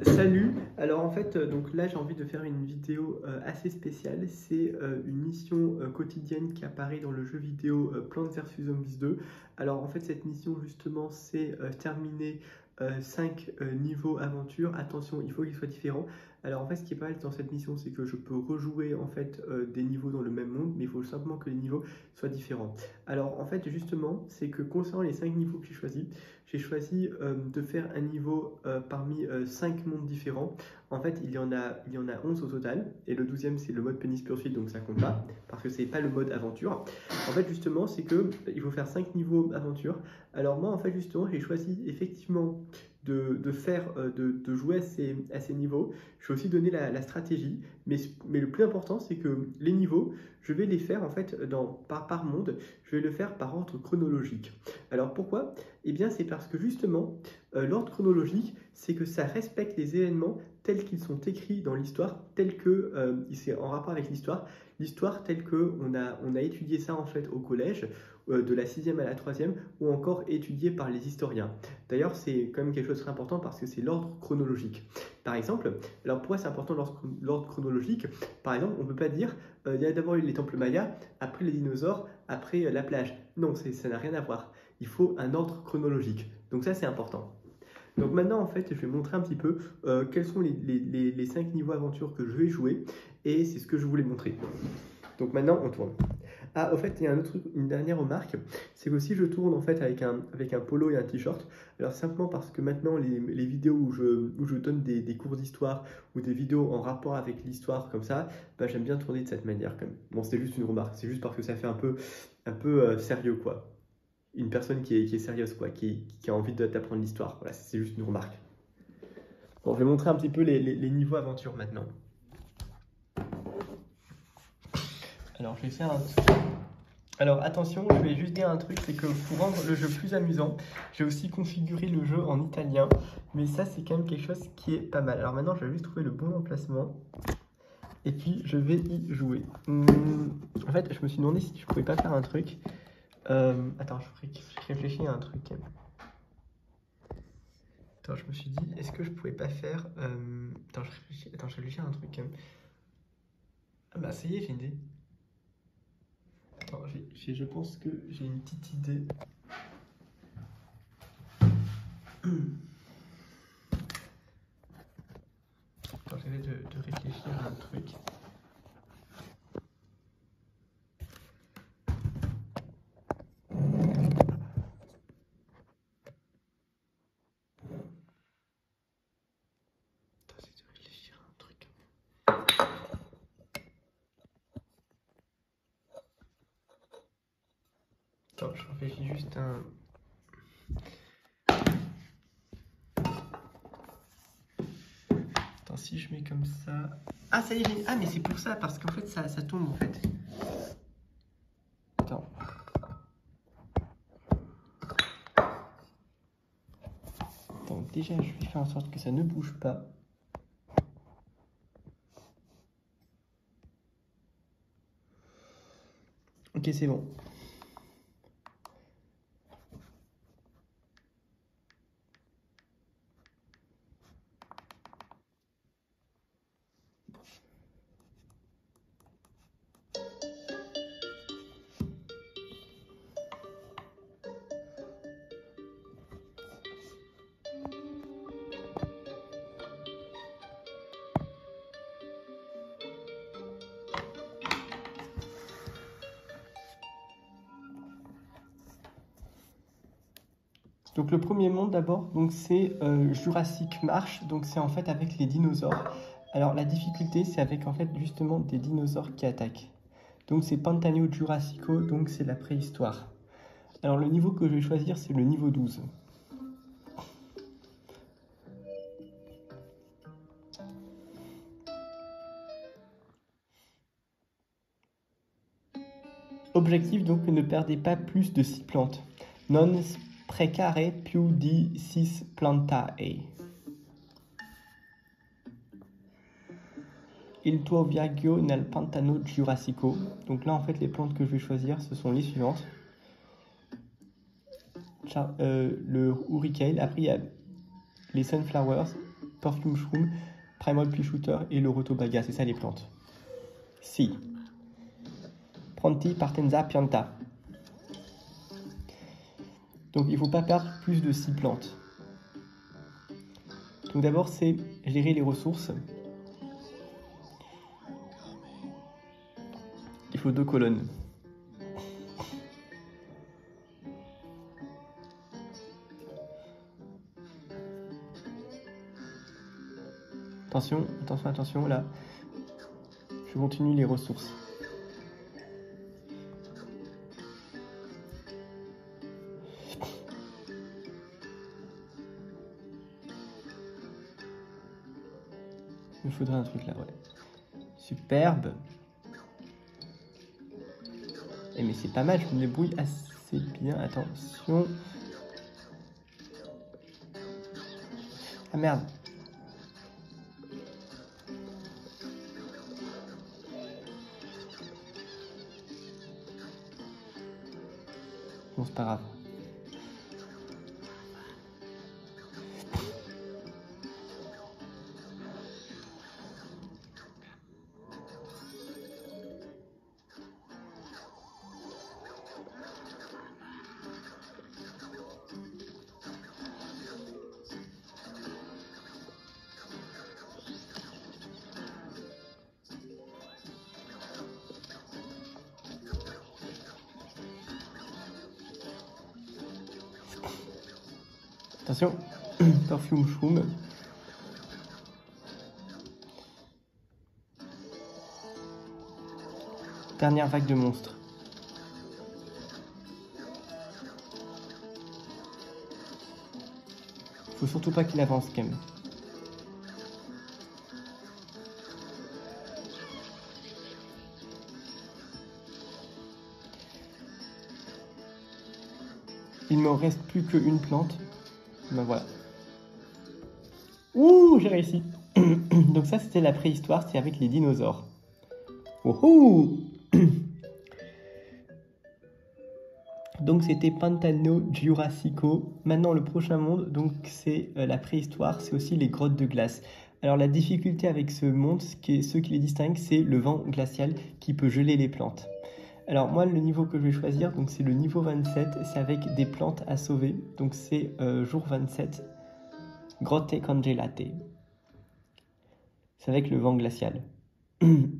Salut, alors en fait, donc là j'ai envie de faire une vidéo assez spéciale, c'est une mission quotidienne qui apparaît dans le jeu vidéo Plants vs Zombies 2. Alors en fait cette mission justement c'est terminer 5 niveaux aventure, attention il faut qu'ils soient différents. Alors en fait ce qui est pas mal dans cette mission c'est que je peux rejouer en fait des niveaux dans le même monde, mais il faut simplement que les niveaux soient différents. Alors en fait justement c'est que concernant les 5 niveaux que j'ai choisi de faire un niveau parmi 5 mondes différents. En fait, il y en a 11 au total, et le 12e c'est le mode Penis Pursuit, donc ça compte pas, parce que c'est pas le mode aventure. En fait, justement, c'est que il faut faire 5 niveaux aventure. Alors moi, en fait, justement, j'ai choisi effectivement de jouer à ces niveaux. Je vais aussi donner la stratégie, mais le plus important, c'est que les niveaux, je vais les faire en fait par monde, je vais le faire par ordre chronologique. Alors pourquoi? Eh bien, c'est parce que justement, l'ordre chronologique, c'est que ça respecte les événements tels qu'ils sont écrits dans l'histoire, tels que c'est en rapport avec l'histoire telle que on a étudié ça en fait au collège, de la 6e à la 3e, ou encore étudié par les historiens. D'ailleurs, c'est quand même quelque chose de très important parce que c'est l'ordre chronologique. Par exemple, alors pourquoi c'est important l'ordre chronologique? Par exemple, on ne peut pas dire il y a d'abord eu les temples mayas, après les dinosaures, après la plage. Non, ça n'a rien à voir. Il faut un ordre chronologique. Donc ça, c'est important. Donc maintenant, en fait, je vais montrer un petit peu quels sont les 5 niveaux aventure que je vais jouer, et c'est ce que je voulais montrer. Donc maintenant, on tourne. Ah, au fait, il y a un autre truc, une dernière remarque, c'est que si je tourne en fait avec un polo et un t-shirt, alors simplement parce que maintenant les vidéos où je donne des cours d'histoire ou des vidéos en rapport avec l'histoire comme ça, bah, j'aime bien tourner de cette manière quand même. Bon, c'est juste une remarque, c'est juste parce que ça fait un peu sérieux quoi. Une personne qui est sérieuse, quoi, qui a envie d'apprendre l'histoire. Voilà, c'est juste une remarque. Bon, je vais montrer un petit peu les niveaux aventure maintenant. Alors, je vais faire un... Alors, attention, je vais juste dire un truc, c'est que pour rendre le jeu plus amusant, j'ai aussi configuré le jeu en italien, mais ça, c'est quand même quelque chose qui est pas mal. Alors maintenant, je vais juste trouver le bon emplacement, et puis je vais y jouer. En fait, je me suis demandé si je pouvais pas faire un truc. Attends, je réfléchis à un truc. Attends, je me suis dit, est-ce que je pouvais pas faire... Attends, je réfléchis à un truc. Ah bah ça y est, j'ai une idée. Attends, je pense que j'ai une petite idée. Attends, j'essaie de réfléchir à un truc. Attends, je réfléchis juste à un... Attends, si je mets comme ça... Ah, ça y est, ah, mais c'est pour ça, parce qu'en fait, ça tombe, en fait. Attends. Donc déjà, je vais faire en sorte que ça ne bouge pas. Ok, c'est bon. Donc le premier monde d'abord, donc c'est Jurassic Marsh, donc c'est en fait avec les dinosaures. Alors la difficulté c'est avec en fait justement des dinosaures qui attaquent. Donc c'est Pantano Jurassico, donc c'est la préhistoire. Alors le niveau que je vais choisir c'est le niveau 12. Objectif donc ne perdez pas plus de 6 plantes. Non sprecare più di 6 plantae. Il tuo viaggio nel pantano giurassico. Donc là en fait les plantes que je vais choisir ce sont les suivantes. Le hurricane, après il y a les sunflowers, Perfume Shroom, Primal Pea Shooter et le Rotobaga, c'est ça les plantes. Si. Pronti Partenza Pianta. Donc il ne faut pas perdre plus de 6 plantes. Donc d'abord c'est gérer les ressources. Il faut 2 colonnes. Attention, attention, attention, là. Je continue les ressources. Il me faudrait un truc là, ouais. Superbe. Eh mais c'est pas mal, je me débrouille assez bien. Attention. Ah merde. Bon, c'est pas grave. Attention, Perfume Shroom. Dernière vague de monstres. Faut surtout pas qu'il avance quand même. Il me reste plus qu'une plante. Ben voilà. Ouh, j'ai réussi. Donc ça, c'était la préhistoire, c'était avec les dinosaures. Wouhou. Donc c'était Pantano Jurassico. Maintenant, le prochain monde, donc c'est la préhistoire, c'est aussi les grottes de glace. Alors la difficulté avec ce monde, ce qui les distingue, c'est le vent glacial qui peut geler les plantes. Alors moi, le niveau que je vais choisir, donc c'est le niveau 27, c'est avec des plantes à sauver. Donc c'est jour 27, Grotte Congelate. C'est avec le vent glacial. Donc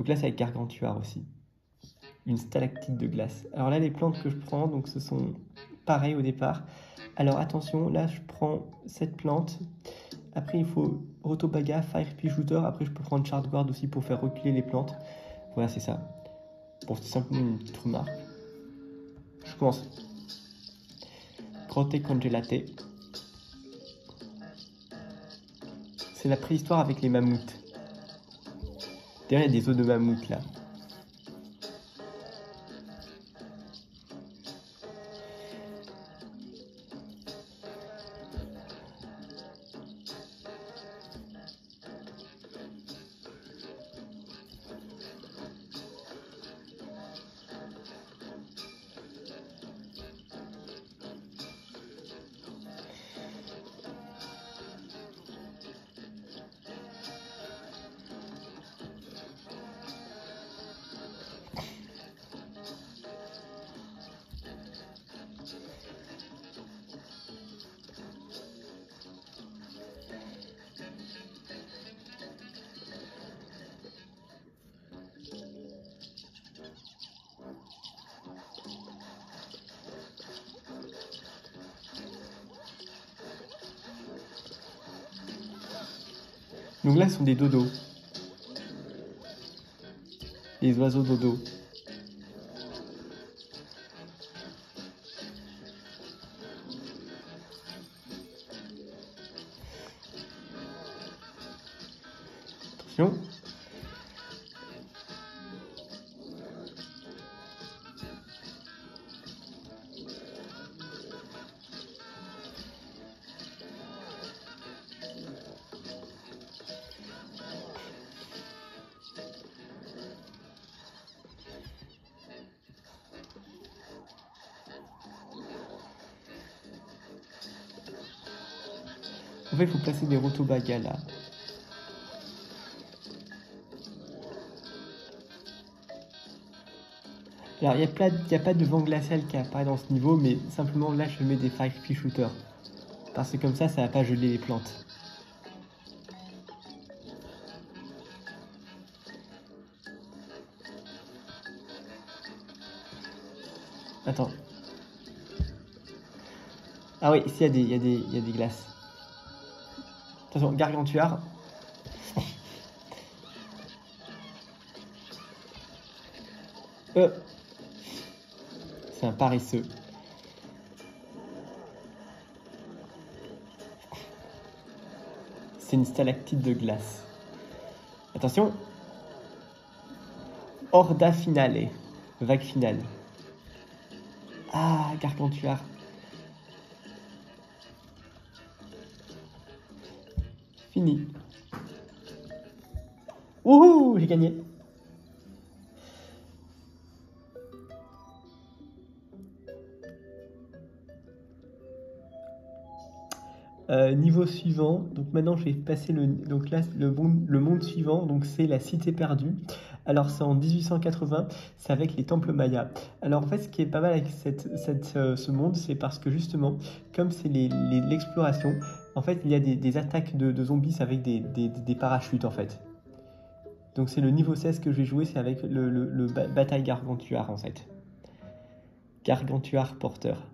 là, c'est avec Gargantua aussi. Une stalactite de glace. Alors là, les plantes que je prends, donc ce sont pareilles au départ. Alors attention, là, je prends cette plante. Après, il faut Rotobaga, Fire Pea Shooter. Après, je peux prendre Shardguard aussi pour faire reculer les plantes. Voilà, c'est ça. Bon, c'est simplement une petite remarque. Je commence. Grotte Congelate. C'est la préhistoire avec les mammouths. D'ailleurs, il y a des os de mammouth là. Donc là, ce sont des dodos. Les oiseaux dodos. Attention. En fait, il faut placer des rotobagas là. Alors, il n'y a pas de vent glacial qui apparaît dans ce niveau, mais simplement là, je mets des fire pea shooters. Parce que comme ça va pas geler les plantes. Attends. Ah oui, ici, il y a des glaces. Attention, gargantuar. C'est un paresseux. C'est une stalactite de glace. Attention. Horda finale. Vague finale. Ah, gargantuar. Fini. Wouhou, j'ai gagné. Niveau suivant, donc maintenant je vais passer donc là le monde suivant, donc c'est la cité perdue. Alors c'est en 1880, c'est avec les temples mayas. Alors en fait ce qui est pas mal avec ce monde, c'est parce que justement, comme c'est l'exploration, en fait il y a des attaques de zombies avec des parachutes en fait. Donc c'est le niveau 16 que je vais jouer, c'est avec le bataille gargantuar en fait. Gargantuar porteur.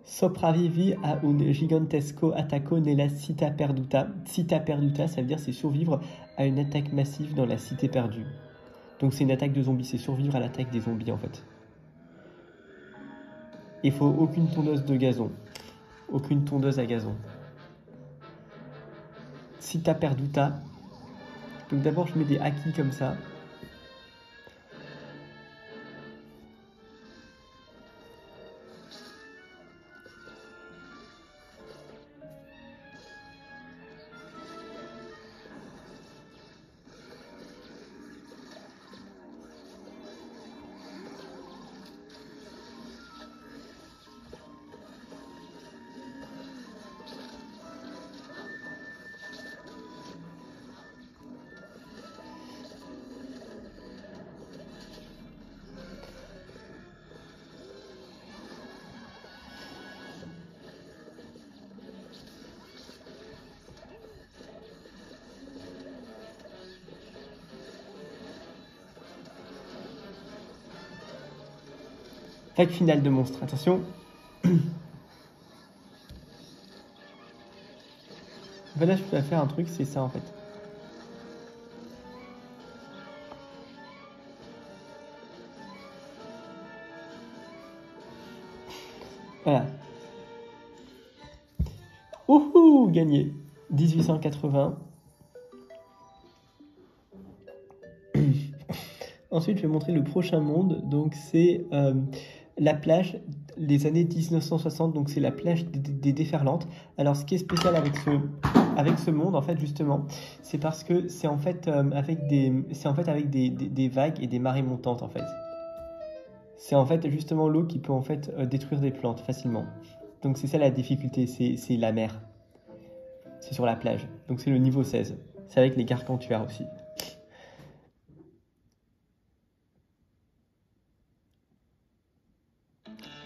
Sopravvivi a un gigantesco attacco nella città perduta. Città perduta, ça veut dire c'est survivre à une attaque massive dans la cité perdue. Donc c'est une attaque de zombies, c'est survivre à l'attaque des zombies en fait. Il faut aucune tondeuse de gazon. Aucune tondeuse à gazon. Città perduta. Donc d'abord je mets des acquis comme ça. Vague finale de monstre, attention. Là, je peux faire un truc, c'est ça en fait. Voilà. Ouhou, gagné. 1880. Ensuite, je vais montrer le prochain monde. Donc, c'est la plage des années 1960. Donc, c'est la plage des déferlantes. Alors, ce qui est spécial avec ce monde, en fait, justement, c'est parce que c'est en fait avec des vagues et des marées montantes, en fait. C'est en fait justement l'eau qui peut en fait détruire des plantes facilement. Donc, c'est ça la difficulté, c'est la mer. C'est sur la plage. Donc, c'est le niveau 16. C'est avec les gargantuars aussi.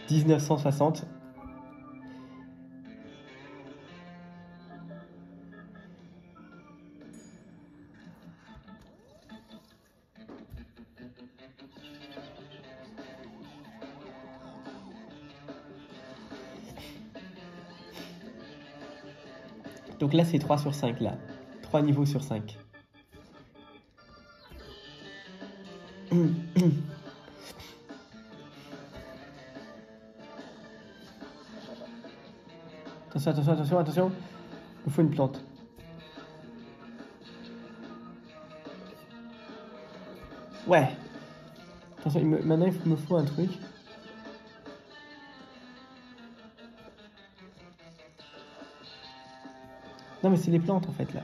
« 1960. Donc là, c'est 3 sur 5, là. 3 niveaux sur 5. Attention, attention, attention, attention. Il faut une plante. Ouais. Attention, maintenant, il me faut un truc. Non, mais c'est les plantes, en fait, là.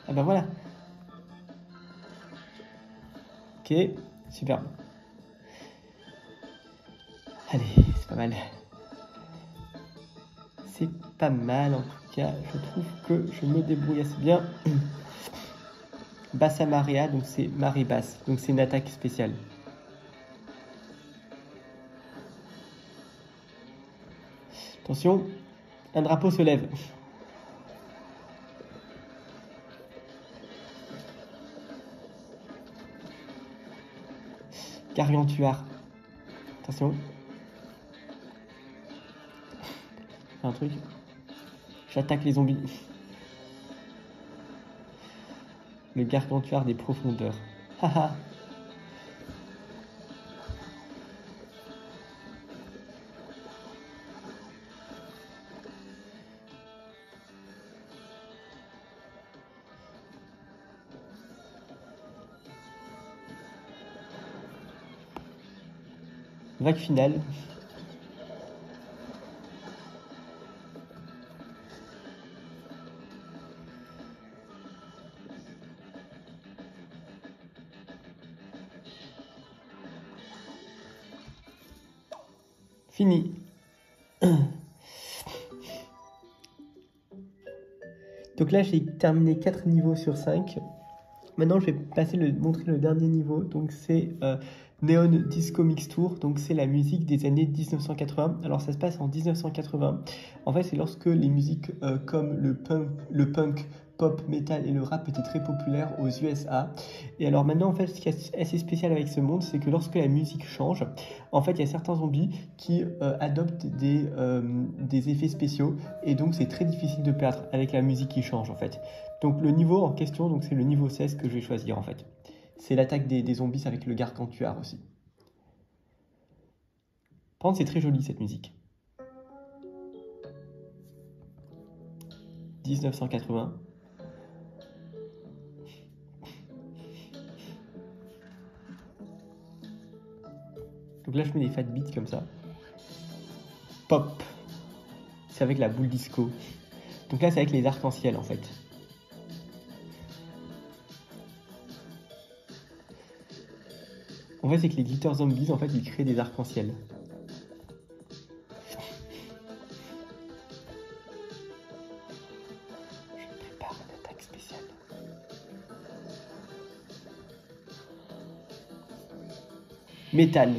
Ah ben voilà. Ok, super. Allez, c'est pas mal. c'est pas mal en tout cas. Je trouve que je me débrouille assez bien. Bassa Marea, donc c'est marée basse, donc c'est une attaque spéciale. Attention, un drapeau se lève. Gargantuar. Attention. Un truc. J'attaque les zombies. Le gargantuar des profondeurs. Haha. Vague finale. Fini. Donc là, j'ai terminé 4 niveaux sur 5. Maintenant, je vais montrer le dernier niveau. Donc, c'est Neon Disco Mixture. Donc, c'est la musique des années 1980. Alors, ça se passe en 1980. En fait, c'est lorsque les musiques comme le punk, pop, metal et le rap étaient très populaires aux USA. Et alors maintenant, en fait, ce qui est assez spécial avec ce monde, c'est que lorsque la musique change, en fait, il y a certains zombies qui adoptent des effets spéciaux. Et donc, c'est très difficile de perdre avec la musique qui change, en fait. Donc le niveau en question, donc c'est le niveau 16 que je vais choisir en fait. C'est l'attaque des zombies avec le gargantuar aussi. Par contre, c'est très joli cette musique. 1980. Donc là, je mets des fat beats comme ça. Pop. C'est avec la boule disco. Donc là, c'est avec les arcs-en-ciel en fait. En fait, c'est que les glitter zombies, en fait, ils créent des arcs-en-ciel. Je prépare une attaque spéciale. Métal.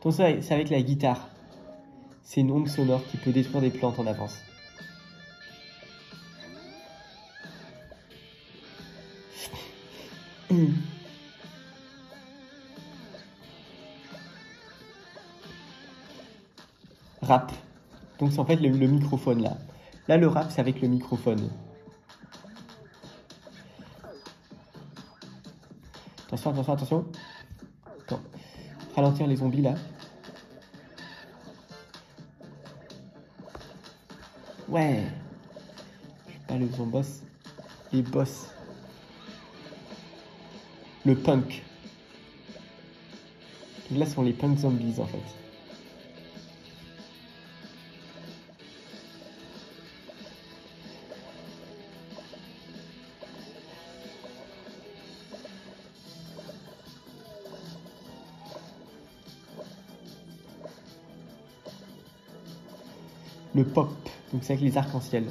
Donc ça, c'est avec la guitare. C'est une onde sonore qui peut détruire des plantes en avance. Rap. Donc c'est en fait le microphone là. Là le rap c'est avec le microphone. Attention, attention, attention. Attends. Ralentir les zombies là. Ouais. Je sais pas le boss. Les boss. Le punk. Donc là ce sont les punk zombies en fait. Le pop, donc c'est avec les arcs-en-ciel.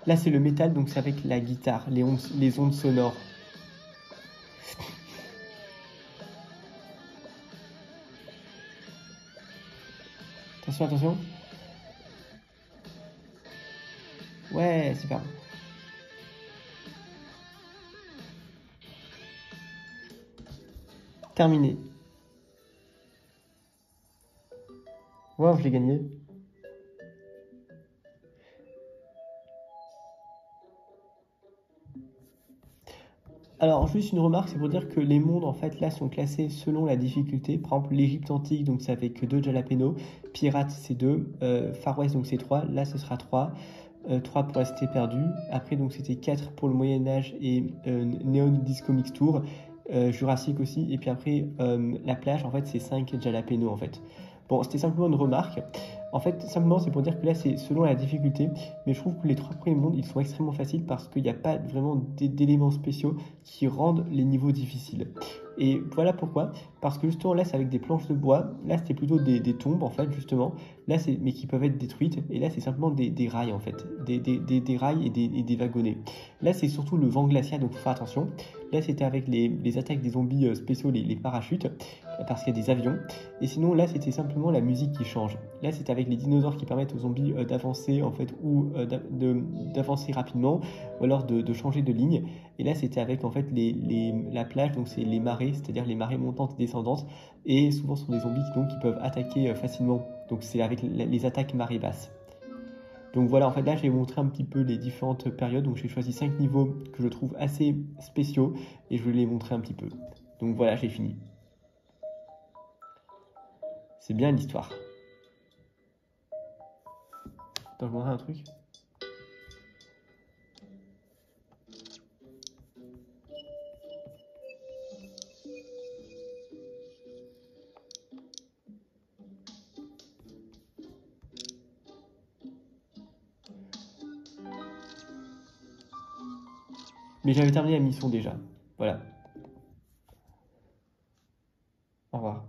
Là c'est le métal, donc c'est avec la guitare, les ondes sonores. Attention, attention. Ouais, super. Terminé. Wow, je l'ai gagné. Alors, juste une remarque, c'est pour dire que les mondes, en fait, là, sont classés selon la difficulté. Par exemple, l'Égypte antique, donc c'est avec 2 jalapeno. Pirate, c'est 2. Far West, donc c'est 3. Là, ce sera 3. 3 pour rester perdu. Après, donc c'était 4 pour le Moyen-Âge et Neon Disco Mixture. Jurassique aussi. Et puis après, la plage, en fait, c'est 5 jalapeno, en fait. Bon, c'était simplement une remarque. En fait, simplement, c'est pour dire que là, c'est selon la difficulté, mais je trouve que les 3 premiers mondes, ils sont extrêmement faciles parce qu'il n'y a pas vraiment d'éléments spéciaux qui rendent les niveaux difficiles. Et voilà pourquoi, parce que justement là, c'est avec des planches de bois, là, c'était plutôt des tombes, en fait, justement, là, mais qui peuvent être détruites, et là, c'est simplement des rails, en fait, des rails et des wagonnets. Là, c'est surtout le vent glacial, donc faut faire attention. Là, c'était avec les attaques des zombies spéciaux, les parachutes, parce qu'il y a des avions. Et sinon, là, c'était simplement la musique qui change. Là, c'était avec les dinosaures qui permettent aux zombies d'avancer, en fait, ou d'avancer rapidement, ou alors de changer de ligne. Et là, c'était avec, en fait, la plage, donc c'est les marées, c'est-à-dire les marées montantes et descendantes. Et souvent, ce sont des zombies qui peuvent attaquer facilement. Donc, c'est avec les attaques marée basse. Donc voilà, en fait là j'ai montré un petit peu les différentes périodes, donc j'ai choisi 5 niveaux que je trouve assez spéciaux et je vais les montrer un petit peu. Donc voilà, j'ai fini. C'est bien l'histoire. Attends, je vous montrer un truc. Mais j'avais terminé la mission déjà. Voilà. Au revoir.